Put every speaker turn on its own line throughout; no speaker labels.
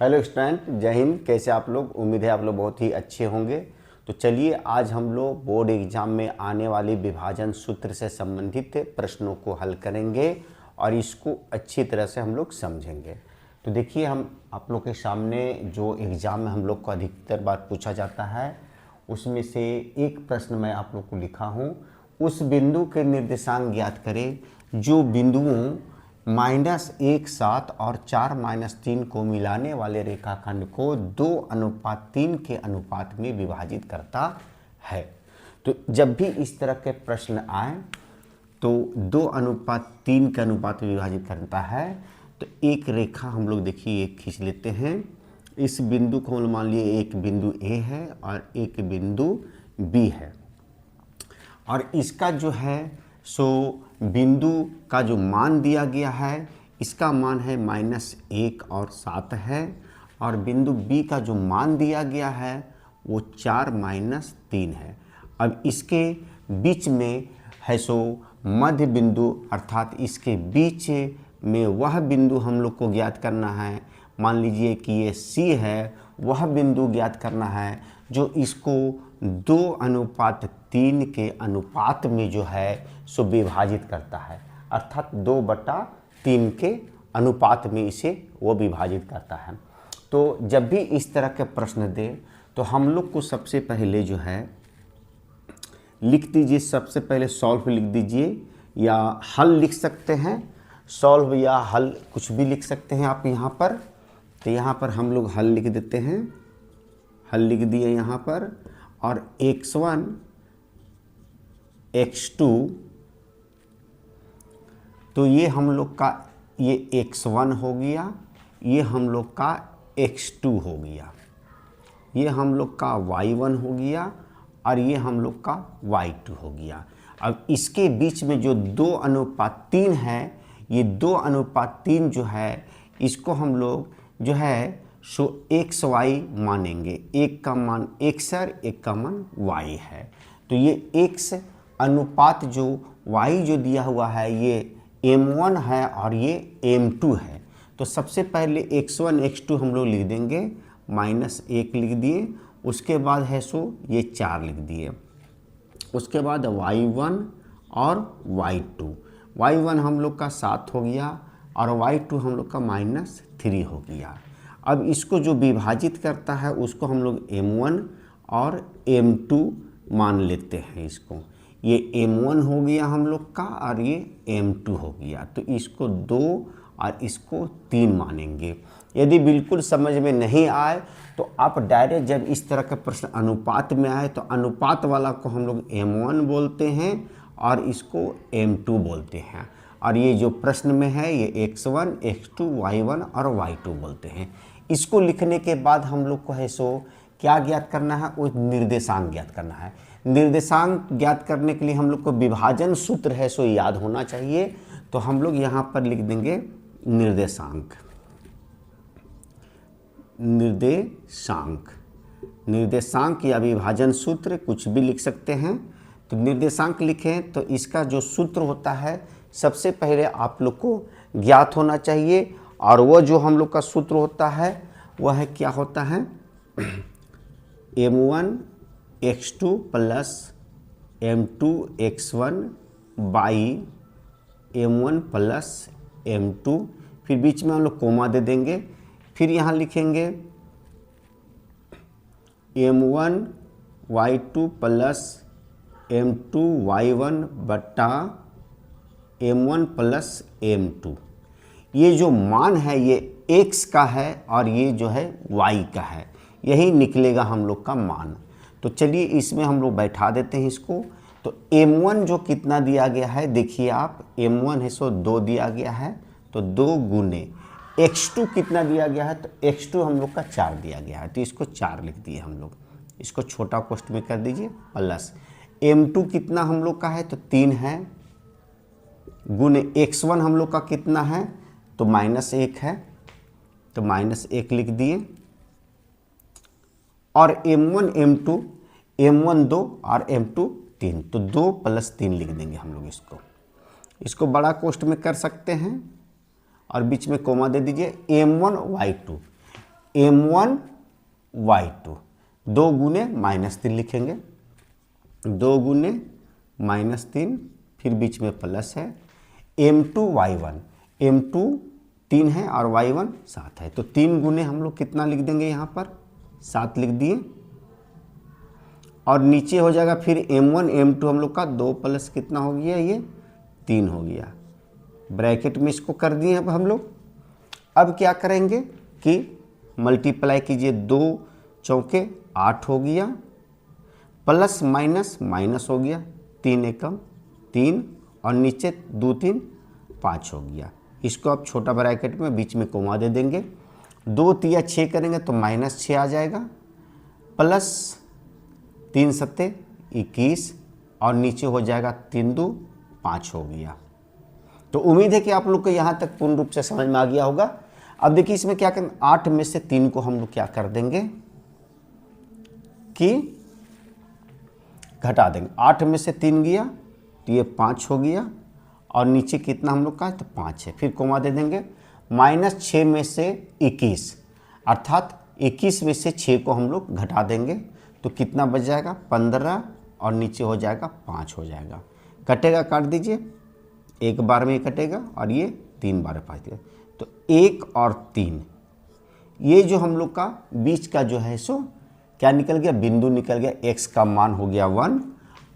Hello student, जय हिंद। कैसे आप लोग? उम्मीद है आप लोग बहुत ही अच्छे होंगे। तो चलिए आज हम लोग बोर्ड एग्जाम में आने वाली विभाजन सूत्र से संबंधित प्रश्नों को हल करेंगे और इसको अच्छी तरह से हम लोग समझेंगे। तो देखिए, हम आप लोग के सामने जो एग्ज़ाम में हम लोग को अधिकतर बार पूछा जाता है उसमें से एक प्रश्न मैं आप लोग को लिखा हूँ। उस बिंदु के निर्देशांक ज्ञात करें जो बिंदुओं -1, 7 और 4-3 को मिलाने वाले रेखाखंड को 2:3 के अनुपात में विभाजित करता है। तो जब भी इस तरह के प्रश्न आए तो 2:3 के अनुपात में विभाजित करता है, तो एक रेखा हम लोग देखिए एक खींच लेते हैं। इस बिंदु को मान लिए एक बिंदु ए है और एक बिंदु बी है, और इसका जो है सो बिंदु का जो मान दिया गया है इसका मान है -1 और 7 है, और बिंदु बी का जो मान दिया गया है वो 4-3 है। अब इसके बीच में है सो मध्य बिंदु, अर्थात इसके बीच में वह बिंदु हम लोग को ज्ञात करना है। मान लीजिए कि ये सी है, वह बिंदु ज्ञात करना है जो इसको 2:3 के अनुपात में जो है सो विभाजित करता है, अर्थात 2/3 के अनुपात में इसे वो विभाजित करता है। तो जब भी इस तरह के प्रश्न दे तो हम लोग को सबसे पहले जो है लिख दीजिए, सबसे पहले सॉल्व लिख दीजिए या हल लिख सकते हैं। सॉल्व या हल कुछ भी लिख सकते हैं आप यहाँ पर। तो यहाँ पर हम लोग हल लिख देते हैं, हल लिख दिए यहाँ पर, और x1 x2, तो ये हम लोग का ये x1 हो गया, ये हम लोग का x2 हो गया, ये हम लोग का y1 हो गया और ये हम लोग का y2 हो गया। अब इसके बीच में जो 2:3 है, ये 2:3 जो है इसको हम लोग जो है सो एक्स वाई मानेंगे। एक का मान x है, एक का मान y है। तो ये x अनुपात जो y जो दिया हुआ है ये m1 है और ये m2 है। तो सबसे पहले x1 x2 हम लोग लिख देंगे, -1 लिख दिए, उसके बाद है सो ये 4 लिख दिए, उसके बाद y1 और y2। y1 हम लोग का 7 हो गया और y2 हम लोग का -3 हो गया। अब इसको जो विभाजित करता है उसको हम लोग m1 और m2 मान लेते हैं। इसको ये m1 हो गया हम लोग का और ये m2 हो गया, तो इसको 2 और इसको 3 मानेंगे। यदि बिल्कुल समझ में नहीं आए तो आप डायरेक्ट जब इस तरह का प्रश्न अनुपात में आए तो अनुपात वाला को हम लोग m1 बोलते हैं और इसको m2 बोलते हैं, और ये जो प्रश्न में है ये x1 x2 y1 और y2 बोलते हैं। इसको लिखने के बाद हम लोग को है सो क्या ज्ञात करना है, वो निर्देशांक ज्ञात करना है। निर्देशांक ज्ञात करने के लिए हम लोग को विभाजन सूत्र है सो याद होना चाहिए। तो हम लोग यहाँ पर लिख देंगे निर्देशांक, निर्देशांक, निर्देशांक या विभाजन सूत्र कुछ भी लिख सकते हैं। तो निर्देशांक लिखें तो इसका जो सूत्र होता है सबसे पहले आप लोग को ज्ञात होना चाहिए, और वह जो हम लोग का सूत्र होता है वह है क्या होता है, m1 x2 plus m2 x1 by m1 plus m2, फिर बीच में हम लोग कोमा दे देंगे, फिर यहाँ लिखेंगे m1 y2 plus m2 y1 बटा m1 प्लस m2। ये जो मान है ये x का है और ये जो है y का है, यही निकलेगा हम लोग का मान। तो चलिए इसमें हम लोग बैठा देते हैं इसको। तो m1 जो कितना दिया गया है देखिए आप, m1 है सो 2 दिया गया है, तो 2 गुने x2 कितना दिया गया है, तो x2 हम लोग का 4 दिया गया है, तो इसको 4 लिख दिए हम लोग। इसको छोटा कोष्ठ में कर दीजिए, प्लस m2 कितना हम लोग का है, तो 3 है, गुने x1 हम लोग का कितना है, तो -1 है, तो -1 लिख दिए, और m1 m2, m1 2 और m2 3, तो 2 + 3 लिख देंगे हम लोग। इसको बड़ा कोष्ठ में कर सकते हैं और बीच में कोमा दे दीजिए। m1 y2, m1 y2, 2 गुने -3 लिखेंगे, 2 गुने -3, फिर बीच में प्लस है, m2 y1, m2 3 है और y1 7 है, तो 3 गुने हम लोग कितना लिख देंगे, यहाँ पर 7 लिख दिए, और नीचे हो जाएगा फिर m1 m2 हम लोग का 2 प्लस कितना हो गया, ये 3 हो गया, ब्रैकेट में इसको कर दिए। अब हम लोग अब क्या करेंगे कि मल्टीप्लाई कीजिए, 2 चौके 8 हो गया, प्लस माइनस माइनस हो गया, 3 एकम 3 और नीचे 2 3 5 हो गया। इसको आप छोटा ब्रैकेट में बीच में कोमा दे देंगे, 2 तिया 6 करेंगे तो -6 आ जाएगा, प्लस 3 सत्ते 21 और नीचे हो जाएगा 3 2 5 हो गया। तो उम्मीद है कि आप लोग को यहाँ तक पूर्ण रूप से समझ में आ गया होगा। अब देखिए इसमें क्या करेंगे, 8 में से 3 को हम लोग क्या कर देंगे कि घटा देंगे, 8 में से 3 गया तो ये 5 हो गया, और नीचे कितना हम लोग का है, तो 5 है, फिर कोमा दे देंगे, -6 में से 21, अर्थात 21 में से 6 को हम लोग घटा देंगे तो कितना बच जाएगा, 15 और नीचे हो जाएगा 5 हो जाएगा, कटेगा काट दीजिए, एक बार में कटेगा और ये 3 बार पास दिया, तो 1 और 3, ये जो हम लोग का बीच का जो है सो क्या निकल गया, बिंदु निकल गया, x का मान हो गया 1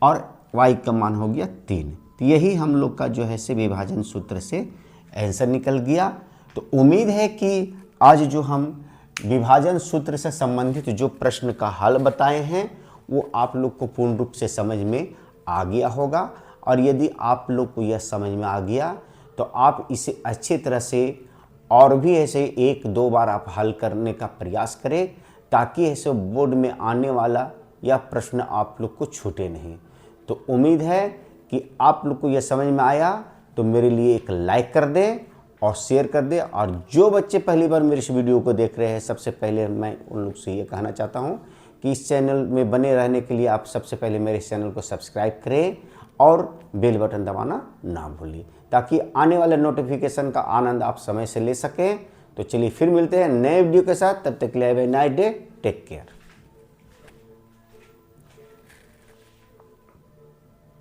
और y का मान हो गया 3, तो यही हम लोग का जो है से विभाजन सूत्र से आंसर निकल गया। तो उम्मीद है कि आज जो हम विभाजन सूत्र से संबंधित जो प्रश्न का हल बताए हैं वो आप लोग को पूर्ण रूप से समझ में आ गया होगा, और यदि आप लोग को यह समझ में आ गया तो आप इसे अच्छी तरह से और भी ऐसे 1-2 बार आप हल करने का प्रयास करें, ताकि ऐसे बोर्ड में आने वाला यह प्रश्न आप लोग को छूटे नहीं। तो उम्मीद है कि आप लोग को यह समझ में आया, तो मेरे लिए एक लाइक कर दें और शेयर कर दें, और जो बच्चे पहली बार मेरे इस वीडियो को देख रहे हैं, सबसे पहले मैं उन लोग से ये कहना चाहता हूँ कि इस चैनल में बने रहने के लिए आप सबसे पहले मेरे चैनल को सब्सक्राइब करें और बेल बटन दबाना ना भूलिए, ताकि आने वाले नोटिफिकेशन का आनंद आप समय से ले सकें। तो चलिए फिर मिलते हैं नए वीडियो के साथ, तब तक के लिए have a nice day, take care.